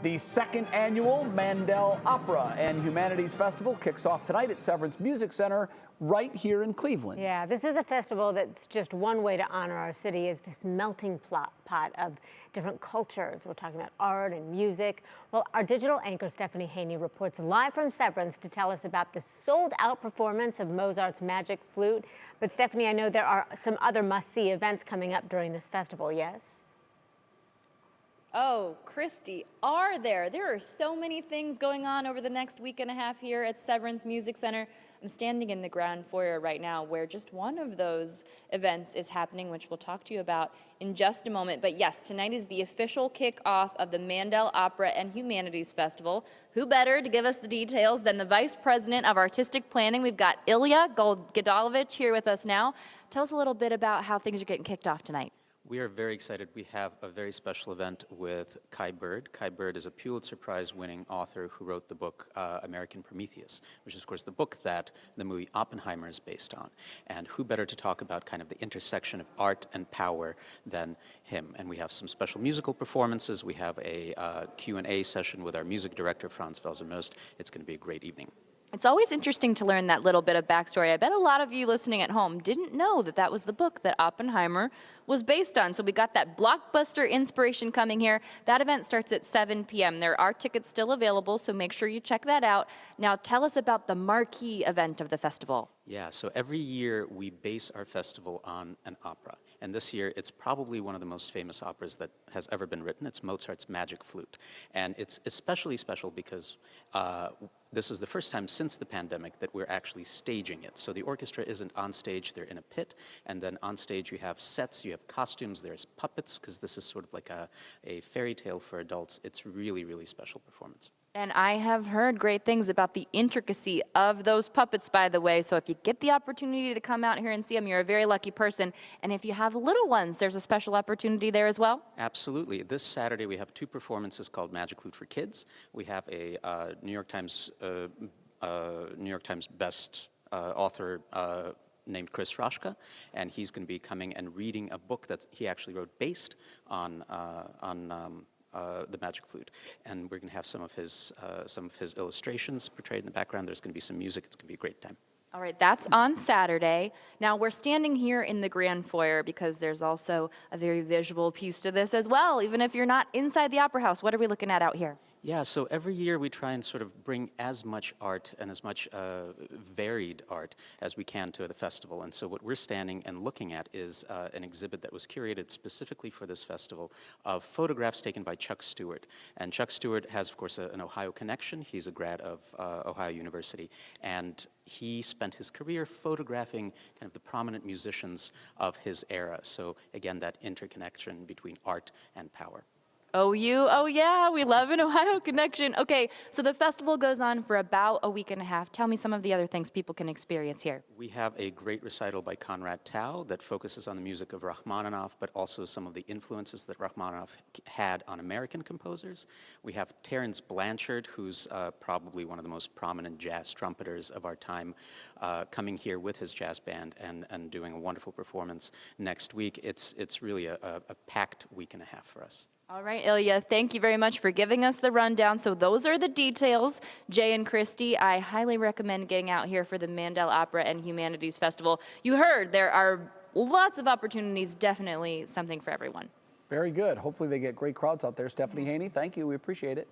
The second annual Mandel Opera and Humanities Festival kicks off tonight at Severance Music Center right here in Cleveland. Yeah, this is a festival that's just one way to honor our city as this melting pot of different cultures. We're talking about art and music. Well, our digital anchor Stephanie Haney reports live from Severance to tell us about the sold-out performance of Mozart's Magic Flute. But Stephanie, I know there are some other must-see events coming up during this festival, yes? Oh, Christy, are there? There are so many things going on over the next week and a half here at Severance Music Center. I'm standing in the ground foyer right now where just one of those events is happening, which we'll talk to you about in just a moment. But yes, tonight is the official kickoff of the Mandel Opera and Humanities Festival. Who better to give us the details than the Vice President of Artistic Planning? We've got Ilya Goldalovich here with us now. Tell us a little bit about how things are getting kicked off tonight. We are very excited. We have a very special event with Kai Bird. Kai Bird is a Pulitzer Prize-winning author who wrote the book American Prometheus, which is, of course, the book that the movie Oppenheimer is based on. And who better to talk about kind of the intersection of art and power than him? And we have some special musical performances. We have a Q&A session with our music director, Franz Welser-Most. It's going to be a great evening. It's always interesting to learn that little bit of backstory. I bet a lot of you listening at home didn't know that that was the book that Oppenheimer was based on. So we got that blockbuster inspiration coming here. That event starts at 7 p.m. There are tickets still available, so make sure you check that out. Now tell us about the marquee event of the festival. Yeah, so every year we base our festival on an opera. And this year it's probably one of the most famous operas that has ever been written. It's Mozart's Magic Flute. And it's especially special because this is the first time since the pandemic that we're actually staging it. So the orchestra isn't on stage, they're in a pit, and then on stage you have sets, you have costumes, there's puppets, because this is sort of like a fairy tale for adults. It's really, really special performance. And I have heard great things about the intricacy of those puppets, by the way. So if you get the opportunity to come out here and see them, you're a very lucky person. And if you have little ones, there's a special opportunity there as well? Absolutely. This Saturday we have two performances called Magic Flute for Kids. We have a New York Times best author named Chris Roshka, and he's going to be coming and reading a book that he actually wrote based on the Magic Flute, and we're going to have some of his illustrations portrayed in the background. There's going to be some music. It's going to be a great time. All right, that's on Saturday. Now, we're standing here in the grand foyer because there's also a very visual piece to this as well. Even if you're not inside the Opera House, what are we looking at out here? Yeah, so every year we try and sort of bring as much art and as much varied art as we can to the festival. And so what we're standing and looking at is an exhibit that was curated specifically for this festival of photographs taken by Chuck Stewart. And Chuck Stewart has, of course, an Ohio connection. He's a grad of Ohio University. And he spent his career photographing kind of the prominent musicians of his era. So again, that interconnection between art and power. Oh yeah, we love an Ohio connection. Okay, so the festival goes on for about a week and a half. Tell me some of the other things people can experience here. We have a great recital by Konrad Tao that focuses on the music of Rachmaninoff, but also some of the influences that Rachmaninoff had on American composers. We have Terence Blanchard, who's probably one of the most prominent jazz trumpeters of our time, coming here with his jazz band and doing a wonderful performance next week. It's really a packed week and a half for us. All right, Ilya, thank you very much for giving us the rundown. So those are the details. Jay and Christy, I highly recommend getting out here for the Mandel Opera and Humanities Festival. You heard there are lots of opportunities, definitely something for everyone. Very good. Hopefully they get great crowds out there. Stephanie Haney, thank you. We appreciate it.